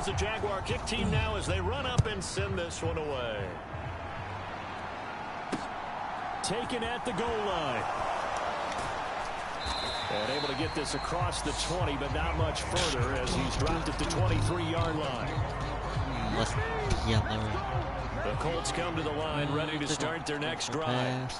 the Jaguar kick team now as they run up and send this one away. Taken at the goal line. And able to get this across the 20, but not much further as he's dropped at the 23-yard line. The Colts come to the line ready to start their next drive.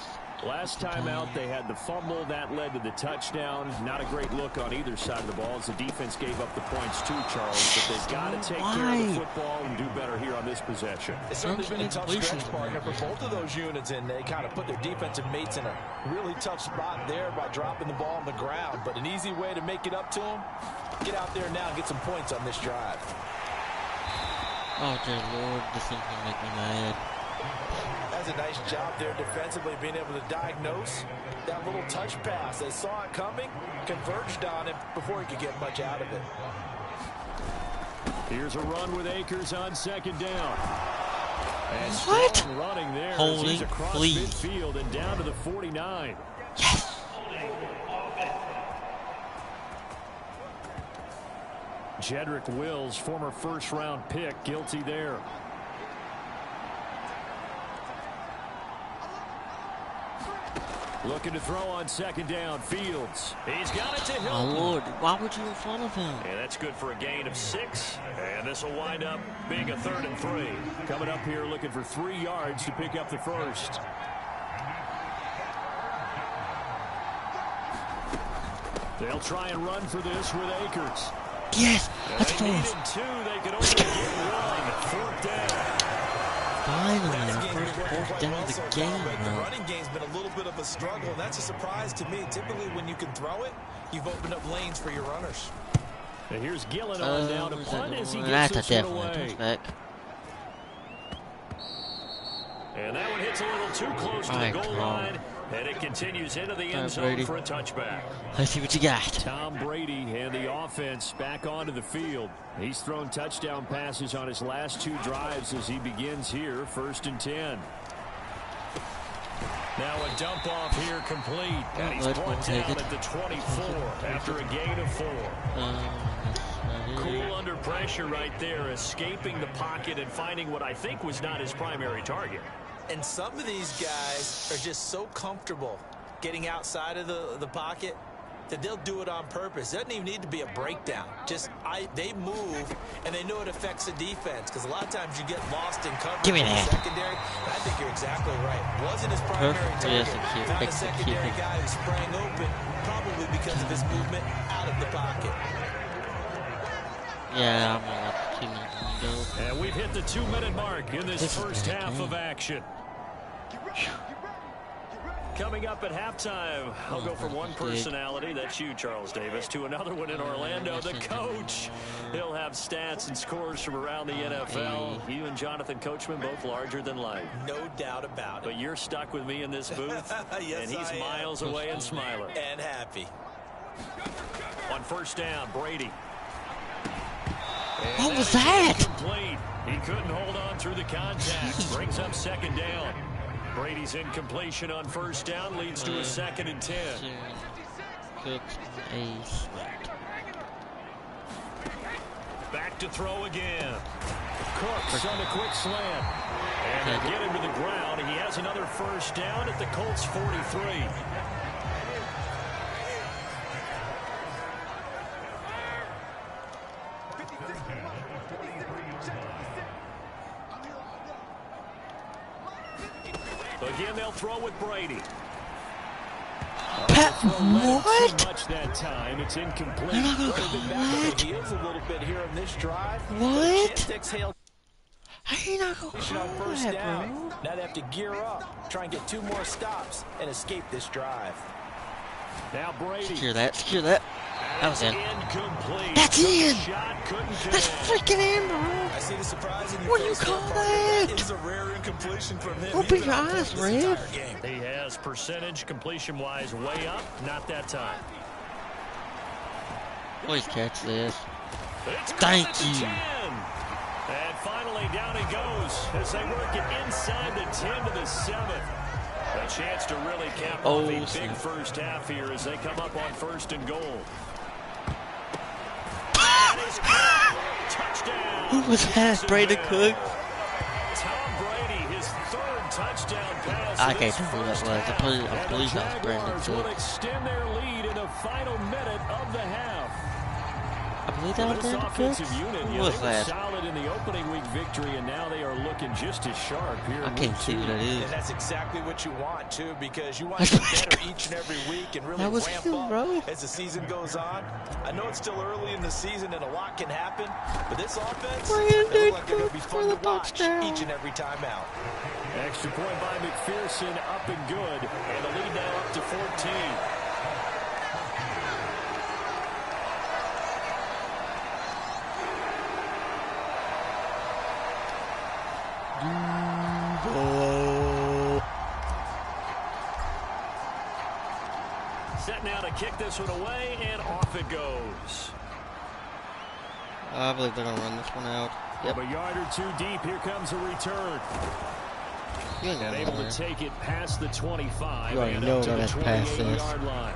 Last time out, they had the fumble. That led to the touchdown. Not a great look on either side of the ball as the defense gave up the points too, Charles. But they've got to take care of the football and do better here on this possession. It's certainly been a tough stretch, partner, for both of those units, and they kind of put their defensive mates in a really tough spot there by dropping the ball on the ground. But an easy way to make it up to them, get out there now and get some points on this drive. Oh, dear Lord, this is going to make me mad. That's a nice job there defensively, being able to diagnose that little touch pass. They saw it coming, converged on it before he could get much out of it. Here's a run with Akers on second down. And what? Running there Holding, he's across midfield and down to the 49. Yes. Jedrick Wills, former first-round pick, guilty there. Looking to throw on second down. Fields. He's got it to Hilton. Oh, Lord. Why would you in front of him? And that's good for a gain of 6. And this will wind up being a 3rd and 3. Coming up here looking for 3 yards to pick up the first. They'll try and run for this with Akers. Yes, let's go. They needed 2. They could only get 1. 4th down. Finally, our first 4th down of the game. The running game's been a little bit of a struggle, and that's a surprise to me. Typically, when you can throw it, you've opened up lanes for your runners. And here's Gillen on down to punt as he gets that's this a one away. Back. And that one hits a little too close to the goal line. And it continues into the end zone for a touchback. Let's see what you got. Tom Brady and the offense back onto the field. He's thrown touchdown passes on his last 2 drives as he begins here, 1st and 10. Now a dump off here complete. And he's brought down at the 24 after a gain of 4. Cool under pressure right there, escaping the pocket and finding what I think was not his primary target. And some of these guys are just so comfortable getting outside of the pocket that they'll do it on purpose. It doesn't even need to be a breakdown. They move, and they know it affects the defense, because a lot of times you get lost in coverage in the secondary. And I think you're exactly right. Wasn't his primary target. Found a secondary guy who sprang open, probably because of his movement out of the pocket. Yeah, I'm going to keep it. And we've hit the 2-minute mark in this first half of action. Coming up at halftime, I'll go from one personality, that's you, Charles Davis, to another one in Orlando, the coach. He'll have stats and scores from around the NFL. You and Jonathan Coachman, both larger than life. No doubt about it. But you're stuck with me in this booth, yes, and he's miles away and smiling. And happy. On 1st down, Brady. What was that? Incomplete. He couldn't hold on through the contact. Brings up 2nd down. Brady's incompletion on 1st down leads to a 2nd and 10. Back to throw again. Cooks on the quick slant. And they get him to the ground. He has another 1st down at the Colts 43. Again, they'll throw with Brady. What? Too much that time. It's incomplete. They're not gonna call what? He is a little bit here on this drive. What? How are you not going to call that, bro? Now they have to gear up, try and get 2 more stops, and escape this drive. Now Brady. Secure that. Secure that. That was in. Incomplete. That's in. That's freaking in, bro. I see the surprise in your What do you call that? It is a rare incompletion from him. Open your eyes, Red. He has percentage completion-wise way up. Not that time. Please catch this. Thank you. And finally down he goes as they work it inside the 10 to the 7. A chance to really cap off a big first half here as they come up on 1st and goal. That is touchdown. Who was that? Brandon Cook? Tom Brady, his third touchdown pass. I can't tell who that was. I believe that was Brandon Jaguars Cook. will extend their lead in the final minute of the half. I believe that was This Brandon Cook. offensive unit, Who they was were that? solid in the opening week victory, and now they are looking just as sharp here. I can't see who that is. And that's exactly what you want, too, because you want to get better each and every week and really That was ramp him, up bro. as the season goes on. I know it's still early in the season and a lot can happen, but this offense, they look like they're going to be fun to watch each and every time out. Extra point by McPherson, up and good, and the lead now up to 14. Set now to kick this one away, and off it goes. I believe they're going to run this one out. Yep. From a yard or two deep, here comes a return. You ain't got Able no to there. take it past the 25 You already and know up to the that that's past 28-yard line.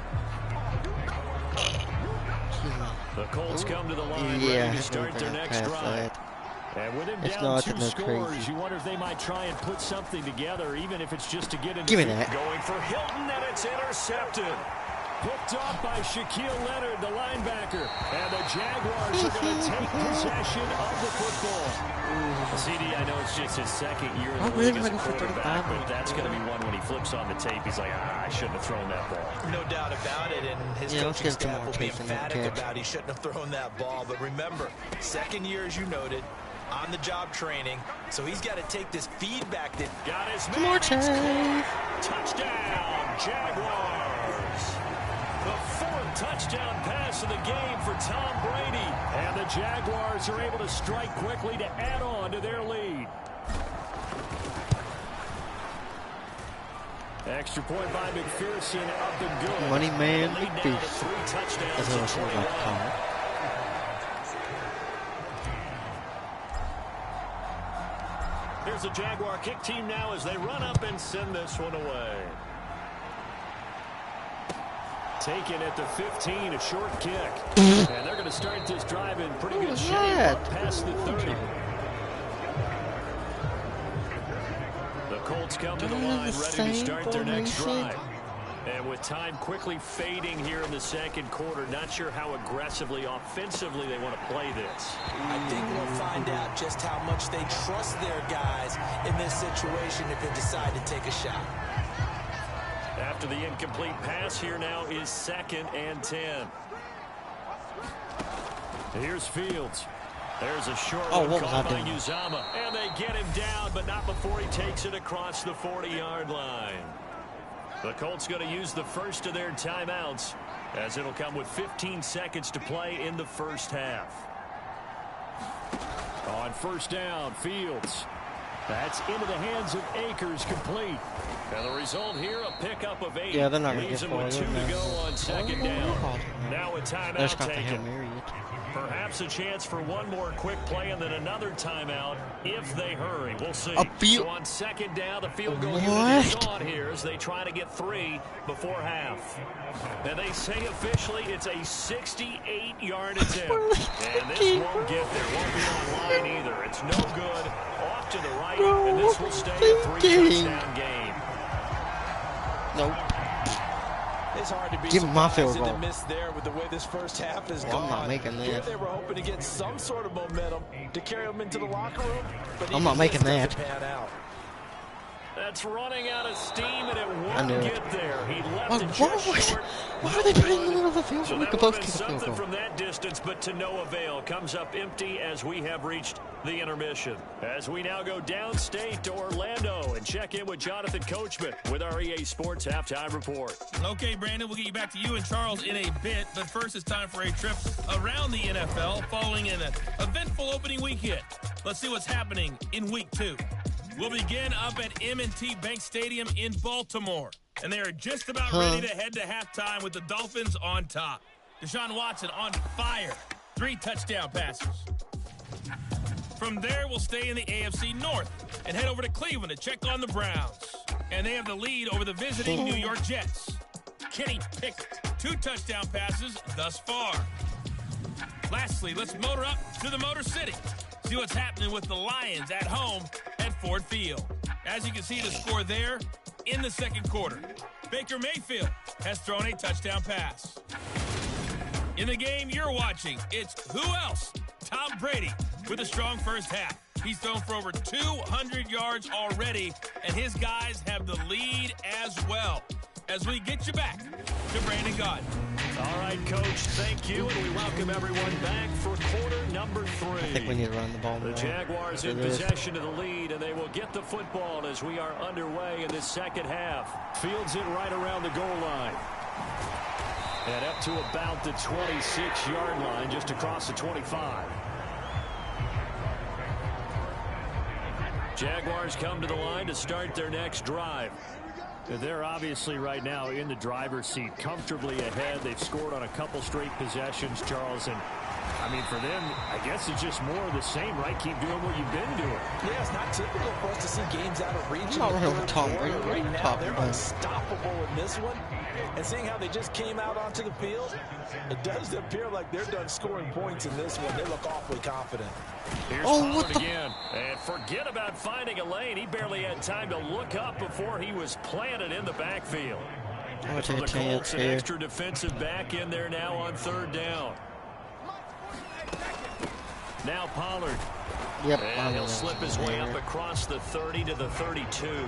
The Colts come to the line Yeah, ready to start their next pass drive. that. And with him It's down not two that scores, crazy. you wonder if they might try and put something together, even if it's just to get into Give me the- that. Going for Hilton, and it's intercepted. Picked off by Shaquille Leonard, the linebacker. And the Jaguars are going to take possession of the football. CD, I know it's just his second year in the I'm league really as a ready for quarterback, 35. but that's going to be one when he flips on the tape. He's like, I shouldn't have thrown that ball. No doubt about it, and his Yeah, let's coaching give him staff more will be chase than that emphatic catch. about he shouldn't have thrown that ball. But remember, second year, as you noted, on-the-job training, so he's got to take this feedback that Got his Come on, man. Chase. Touchdown, Jaguars. The fourth touchdown pass of the game for Tom Brady. And the Jaguars are able to strike quickly to add on to their lead. Extra point by McPherson, up and good. Money man The lead now to McPherson. 3 touchdowns That's what I to was like to call 21. it. Here's the Jaguar kick team now as they run up and send this one away. Taken at the 15, a short kick. And they're going to start this drive in pretty good shape up past the 30. The Colts come to the line ready to start their next drive. And with time quickly fading here in the second quarter, not sure how aggressively, offensively they want to play this. I think we'll find out just how much they trust their guys in this situation if they decide to take a shot. After the incomplete pass, here now is 2nd and 10. Here's Fields. There's a short one caught by Uzama. And they get him down, but not before he takes it across the 40-yard line. The Colts going to use the first of their timeouts, as it'll come with 15 seconds to play in the first half. On first down, Fields. That's into the hands of Akers, complete. And the result here, a pickup of 8. Yeah, they're not going to Leaves get them far. with 2 to go on second down. Now a timeout taken. Perhaps a chance for one more quick play and then another timeout if they hurry. We'll see. So on second down, the field goal unit is on here as they try to get 3 before half. And they say officially it's a 68-yard attempt. And this won't get there. Won't be on line either. It's no good. Off to the right, and this will stay a 3-touchdown game. Nope. It's hard to be Give him my field surprised goal. to miss there with the way this first half has Well, gone. I'm not making Here that. they were hoping to get some sort of momentum to carry them into the locker room, but I'm not making that. pan out. That's running out of steam, and it I knew won't it. get there. He left What? it just short. Why are they putting in the middle of the field? So We that could would both have kick been a field something goal. from that distance, but to no avail. Comes up empty as we have reached the intermission. As we now go downstate to Orlando and check in with Jonathan Coachman with our EA Sports Halftime Report. Okay, Brandon, we'll get you back to you and Charles in a bit, but first it's time for a trip around the NFL following an eventful opening weekend. Let's see what's happening in Week 2. We'll begin up at M&T Bank Stadium in Baltimore, and they are just about ready to head to halftime with the Dolphins on top. Deshaun Watson on fire, 3 touchdown passes. From there, we'll stay in the AFC North and head over to Cleveland to check on the Browns. And they have the lead over the visiting New York Jets. Kenny Pickett, 2 touchdown passes thus far. Lastly, let's motor up to the Motor City. see what's happening with the Lions at home at Ford Field. As you can see the score there in the second quarter. Baker Mayfield has thrown a touchdown pass. In the game you're watching, it's who else? Tom Brady with a strong first half. He's thrown for over 200 yards already, and his guys have the lead as well. As we get you back to Brandon Gaudin. All right, Coach, thank you, and we welcome everyone back for quarter number 3. I think we need to run the ball more. The Jaguars in possession of the lead, and they will get the football as we are underway in this second half. Fields it right around the goal line. And up to about the 26-yard line, just across the 25. Jaguars come to the line to start their next drive. They're obviously right now in the driver's seat, comfortably ahead. They've scored on a couple straight possessions, Charles. And, I mean, for them, I guess it's just more of the same, right? Keep doing what you've been doing. Yeah, it's not typical for us to see games out of reach. I'm not running with Tom Brady. Right now, they're unstoppable in this one. And seeing how they just came out onto the field, it does appear like they're done scoring points in this one. They look awfully confident. Here's Pollard again. And forget about finding a lane. He barely had time to look up before he was planted in the backfield. For the Colts, an extra defensive back in there now on third down. Now Pollard. Yep. And he'll slip his way up across the 30 to the 32.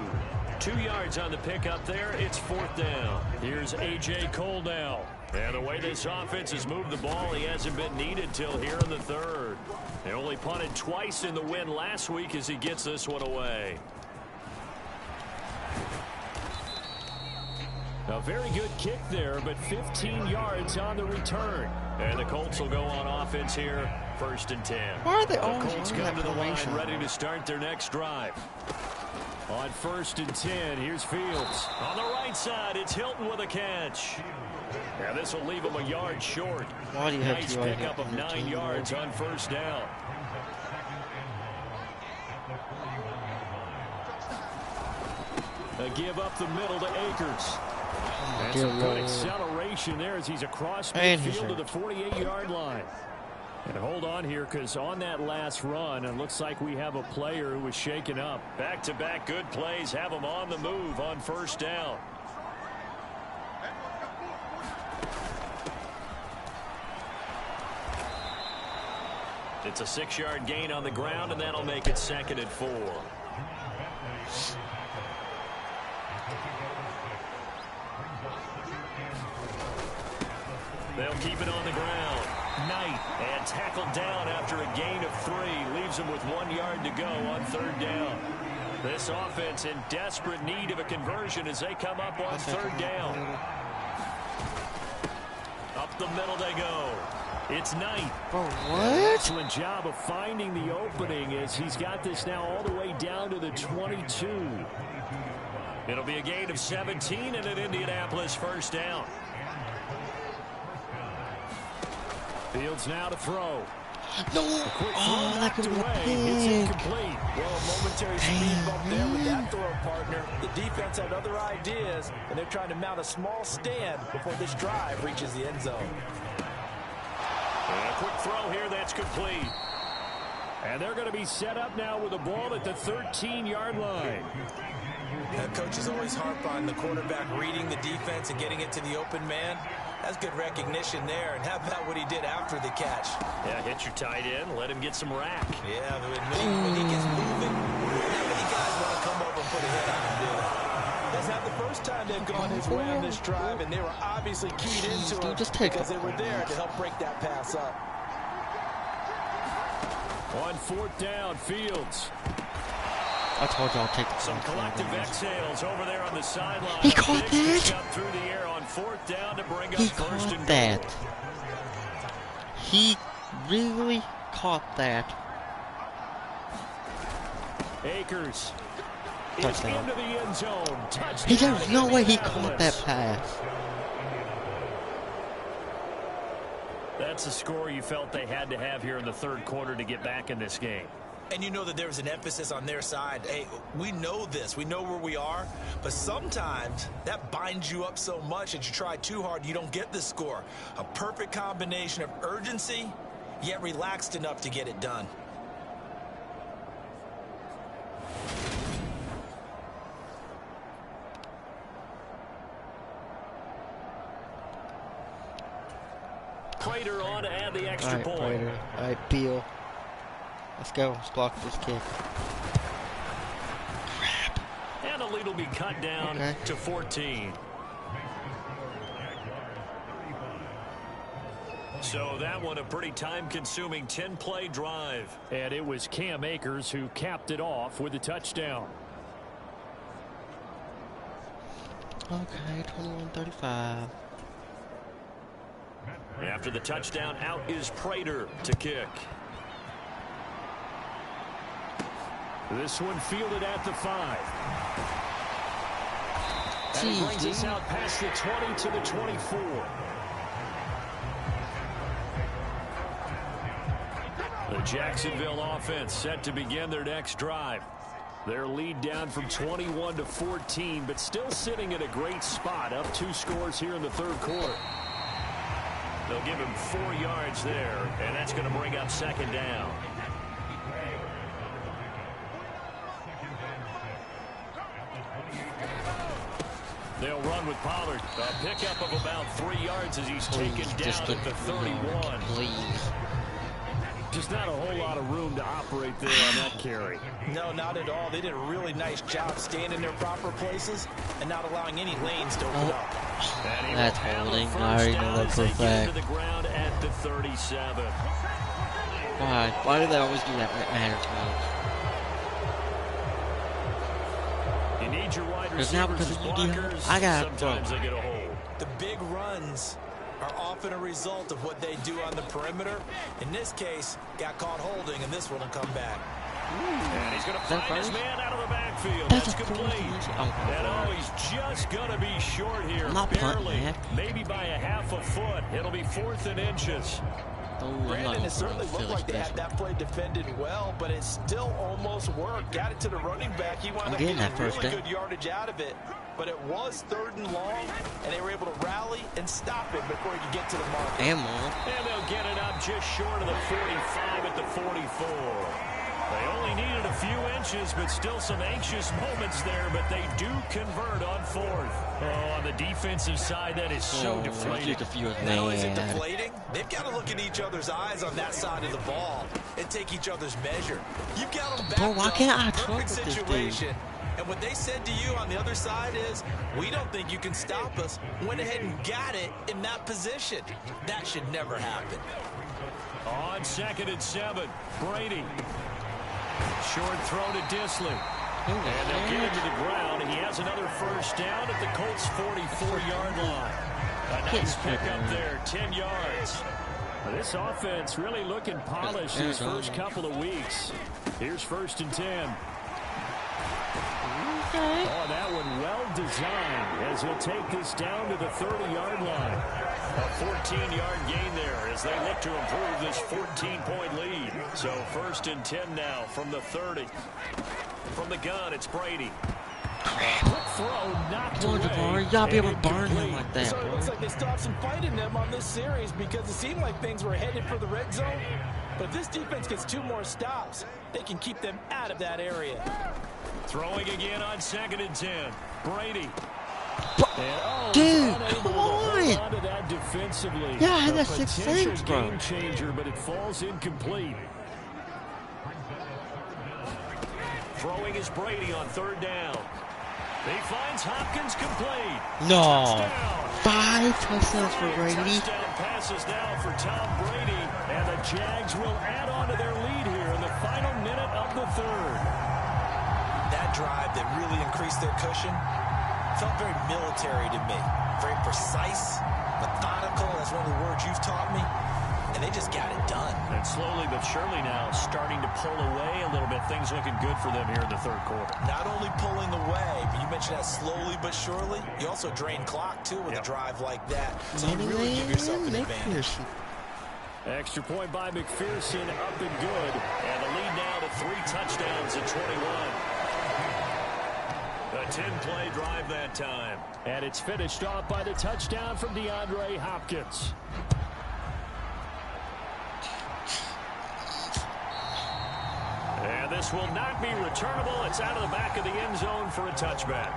2 yards on the pickup there. It's fourth down. Here's A.J. Cole now. And the way this offense has moved the ball, he hasn't been needed till here in the third. They only punted twice in the win last week as he gets this one away. A very good kick there, but 15 yards on the return. And the Colts will go on offense here, 1st and 10. Why are they always Colts come to the line ready to start their next drive. On 1st and 10, here's Fields. On the right side, it's Hilton with a catch. And this will leave him a yard short. Why do you have nice pickup of 9 yards on first down. A give up the middle to Akers. And some good acceleration there as he's across midfield to the 48-yard line. And hold on here, because on that last run, it looks like we have a player who was shaken up. Back-to-back good plays have him on the move on first down. It's a 6-yard gain on the ground, and that'll make it 2nd and 4. They'll keep it on the ground. Knight, and tackled down after a gain of 3. Leaves him with 1 yard to go on third down. This offense in desperate need of a conversion as they come up on third down. Up the middle they go. It's Knight. Bro, what? Excellent job of finding the opening as he's got this now all the way down to the 22. It'll be a gain of 17 and an Indianapolis first down. Fields now to throw. No! Oh, that could have been It's big. incomplete. Well, a momentary speed bump there with that throw, partner. The defense had other ideas, and they're trying to mount a small stand before this drive reaches the end zone. And a quick throw here, that's complete. And they're going to be set up now with the ball at the 13-yard line. Coaches always harp on the quarterback reading the defense and getting it to the open man. That's good recognition there. And how about what he did after the catch? Yeah, hit your tight end, let him get some rack. Yeah, when he gets moving, not many guys want to come over and put a hit on him, dude. That's not the first time they've gone his way on this drive, and they were obviously keyed into it because they were there to help break that pass up. On fourth down, Fields. I told you I'll take the Some collective exhales over there on the sideline. He caught that. Up through the air on fourth down to bring up He first caught and that. goal. He really caught that. Akers is Touchdown. into the end zone. Touchdown. Hey, there's no way he caught that pass. That's the score you felt they had to have here in the third quarter to get back in this game. And you know that there was an emphasis on their side. Hey, we know this. We know where we are. But sometimes that binds you up so much that you try too hard, you don't get the score. A perfect combination of urgency, yet relaxed enough to get it done. Prater on to add the extra point. Prater. All right, Beal. Let's go. Let's block this kick. Crap. And the lead will be cut down to 14. So that one a pretty time-consuming 10-play drive. And it was Cam Akers who capped it off with a touchdown. Okay, 21-35. After the touchdown, out is Prater to kick. This one fielded at the 5. And it brings us out past the 20 to the 24. The Jacksonville offense set to begin their next drive. Their lead down from 21 to 14, but still sitting at a great spot, up 2 scores here in the third quarter. They'll give him 4 yards there, and that's going to bring up second down. They'll run with Pollard. A pickup of about 3 yards as he's taken down at the 31. Please. Just not a whole lot of room to operate there on that carry. No, not at all. They did a really nice job staying in their proper places and not allowing any lanes to open up. That's holding. I already know that for a fact. To the ground at the 37. Why? Why do they always do that when it matters most? You need your wide Because now receivers because as of you, blockers. I got Sometimes they get a hold. The big runs are often a result of what they do on the perimeter. In this case, got caught holding, and this one will come back. And he's going to find his man out of the backfield. That's That's complete. And he's just going to be short here. Barely. Maybe by a half a foot. It'll be 4th and inches. Brandon, it certainly looked like they had that play defended well, but it still almost worked. Got it to the running back. He wound up getting really good yardage out of it. But it was 3rd and long, and they were able to rally and stop it before he could get to the mark. And more. And they'll get it up just short of the 45 at the 44. They only needed a few inches, but still some anxious moments there, but they do convert on 4th. Oh, on the defensive side, that is so deflating. Not only is it deflating, they've got to look in each other's eyes on that side of the ball and take each other's measure. You've got them back up. Perfect situation. And what they said to you on the other side is, we don't think you can stop us. Went ahead and got it in that position. That should never happen. On 2nd and 7, Brady. Short throw to Disley. And they'll get him to the ground, and he has another first down at the Colts' 44-yard line. A nice pickup there, 10 yards. This offense really looking polished these first couple of weeks. Here's 1st and 10. Oh, that one well designed as he'll take this down to the 30-yard line. A 14-yard gain there as they look to improve this 14-point lead. So 1st and 10 now from the 30. From the gun, it's Brady. Quick throw, knocked away. You gotta be able to burn him like that, So it looks like they stopped some fight in them on this series because it seemed like things were headed for the red zone. But if this defense gets 2 more stops, they can keep them out of that area. Throwing again on 2nd and 10. Brady. Dude, come on! That defensively. Yeah, I had that 6 things, bro. Game changer, but it falls incomplete. Throwing is Brady on 3rd down. He finds Hopkins complete. No. Touchdown. 5 touchdowns for Brady. Touchdown passes now for Tom Brady, and the Jags will add on to their lead here in the final minute of the 3rd. That drive that really increased their cushion felt very military to me. Very precise, methodical. That's one of the words you've taught me. And they just got it done. And slowly but surely now starting to pull away a little bit. Things looking good for them here in the 3rd quarter. Not only pulling away, but you mentioned that slowly but surely. You also drain clock, too, with a drive like that. So you really give yourself an advantage. Extra point by McPherson, up and good. And the lead now to 3 touchdowns at 21. A 10-play drive that time. And it's finished off by the touchdown from DeAndre Hopkins. And this will not be returnable. It's out of the back of the end zone for a touchback.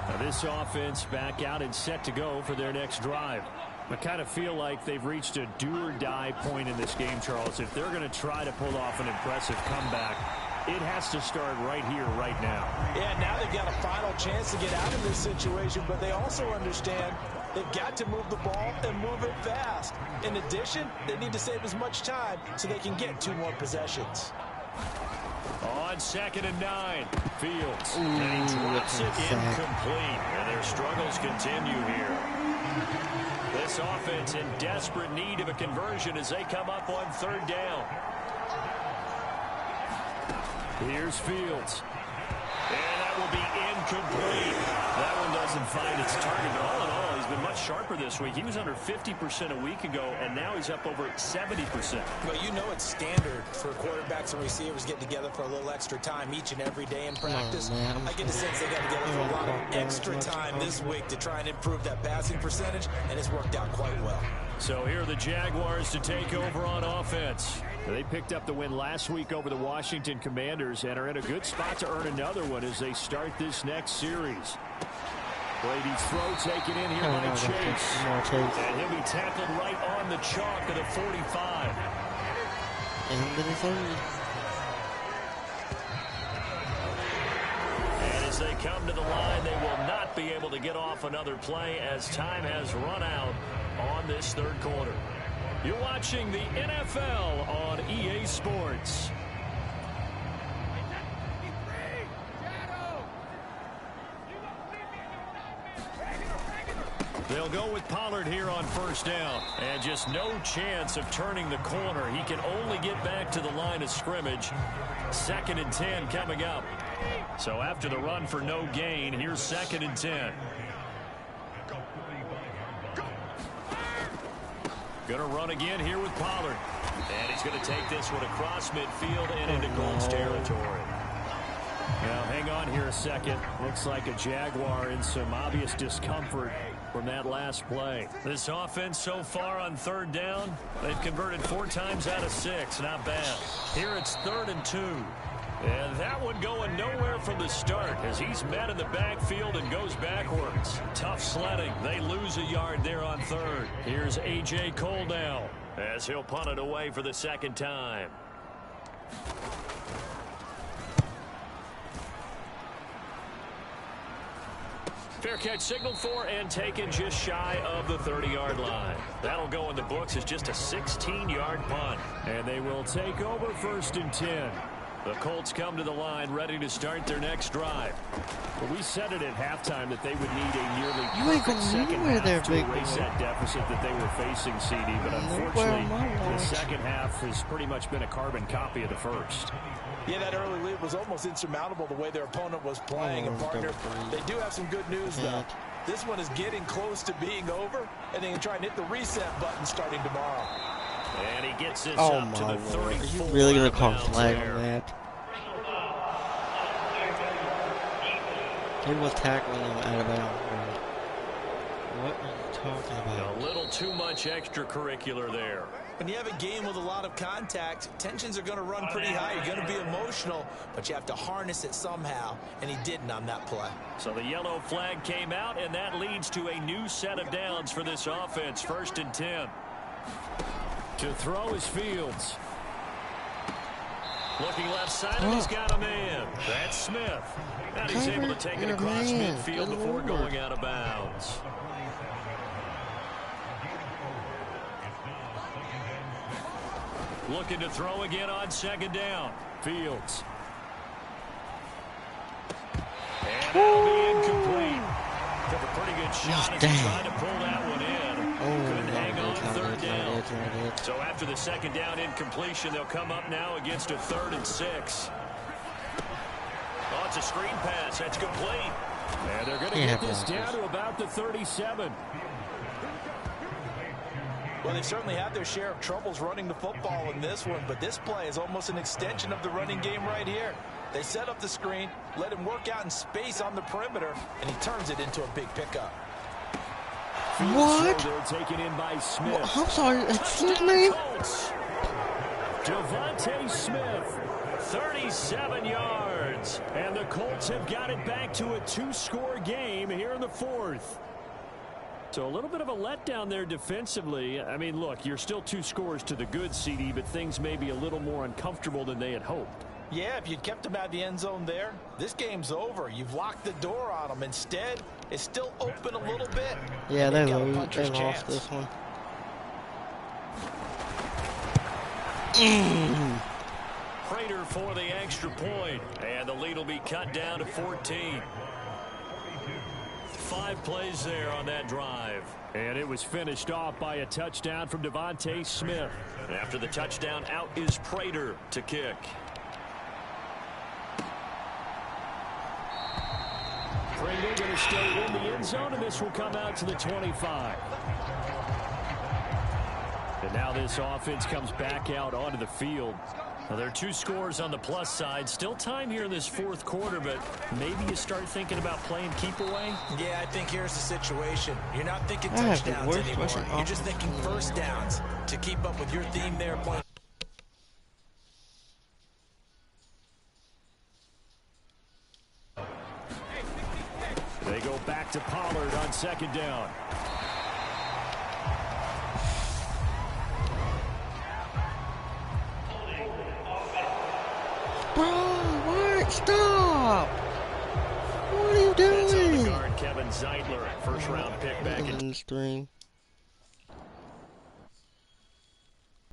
Now this offense back out and set to go for their next drive. I kind of feel like they've reached a do-or-die point in this game, Charles. If they're going to try to pull off an impressive comeback, it has to start right here, right now. Yeah, now they've got a final chance to get out of this situation, but they also understand they've got to move the ball and move it fast. In addition, they need to save as much time so they can get 2 more possessions. On 2nd and 9, Fields. And he drops it incomplete. And their struggles continue here. This offense in desperate need of a conversion as they come up on 3rd down. Here's Fields. And that will be incomplete. That one doesn't find its target. But all in all, he's been much sharper this week. He was under 50% a week ago, and now he's up over 70%. Well, you know it's standard for quarterbacks and receivers getting together for a little extra time each and every day in practice. I get the sense they got together for a lot of extra time this week to try and improve that passing percentage, and it's worked out quite well. So here are the Jaguars to take over on offense. They picked up the win last week over the Washington Commanders and are in a good spot to earn another one as they start this next series. Brady's throw taken in here by Chase. And he'll be tackled right on the chalk of the 45. And as they come to the line, they will not be able to get off another play as time has run out on this 3rd quarter. You're watching the NFL on EA Sports. They'll go with Pollard here on 1st down. And just no chance of turning the corner. He can only get back to the line of scrimmage. 2nd and 10 coming up. So after the run for no gain, here's 2nd and 10. Going to run again here with Pollard. And he's going to take this one across midfield and into Colts territory. Now, hang on here a second. Looks like a Jaguar in some obvious discomfort from that last play. This offense so far on 3rd down, they've converted 4 times out of 6. Not bad. Here it's 3rd and 2. And that one going nowhere from the start as he's met in the backfield and goes backwards. Tough sledding. They lose a yard there on 3rd. Here's A.J. Cole now as he'll punt it away for the 2nd time. Fair catch signaled for and taken just shy of the 30-yard line. That'll go in the books as just a 16-yard punt. And they will take over 1st and 10. The Colts come to the line ready to start their next drive. Well, we said it at halftime that they would need a nearly perfect second half to erase that deficit that they were facing, CD. But unfortunately, the second half has pretty much been a carbon copy of the first. Yeah, that early lead was almost insurmountable the way their opponent was playing. And partner, they do have some good news, though. This one is getting close to being over, and they can try and hit the reset button starting tomorrow. And he gets this up to the 34. Are you really going to call flag on that? He was tackling him out of bounds. What are you talking about? A little too much extracurricular there. When you have a game with a lot of contact, tensions are going to run pretty high. You're going to be emotional, but you have to harness it somehow, and he didn't on that play. So the yellow flag came out, and that leads to a new set of downs for this offense. 1st and 10. To throw is Fields. Looking left side, and he's got a man. That's Smith. And he's able to take it across midfield before going out of bounds. Looking to throw again on 2nd down. Fields. And that'll be incomplete. Took a pretty good shot as he tried to pull that one in. Couldn't hang on 3rd down. So after the 2nd down incompletion, they'll come up now against a 3rd and 6. Oh, it's a screen pass. That's complete. And they're going to get this down to about the 37. Well, they certainly had their share of troubles running the football in this one, but this play is almost an extension of the running game right here. They set up the screen, let him work out in space on the perimeter, and he turns it into a big pickup. What? Taken in by Smith. I'm sorry, excuse me? Devontae Smith, 37 yards. And the Colts have got it back to a 2-score game here in the 4th. So a little bit of a letdown there defensively. I mean, look, you're still 2 scores to the good, CD, but things may be a little more uncomfortable than they had hoped. Yeah, if you'd kept them out of the end zone there, this game's over. You've locked the door on them. Instead, it's still open a little bit. Yeah, they lost this one. Prater for the extra point, and the lead will be cut down to 14. 5 plays there on that drive. And it was finished off by a touchdown from Devontae Smith. After the touchdown, out is Prater to kick. Prater going to stay in the end zone, and this will come out to the 25. And now this offense comes back out onto the field. Well, there are 2 scores on the plus side. Still time here in this 4th quarter, but maybe you start thinking about playing keep away. Yeah, I think here's the situation. You're not thinking touchdowns anymore. You're just thinking first downs to keep up with your theme there. Playing. They go back to Pollard on 2nd down. Bro, what? Stop! What are you doing? Guard Kevin Zeitler, 1st round pick back in the stream.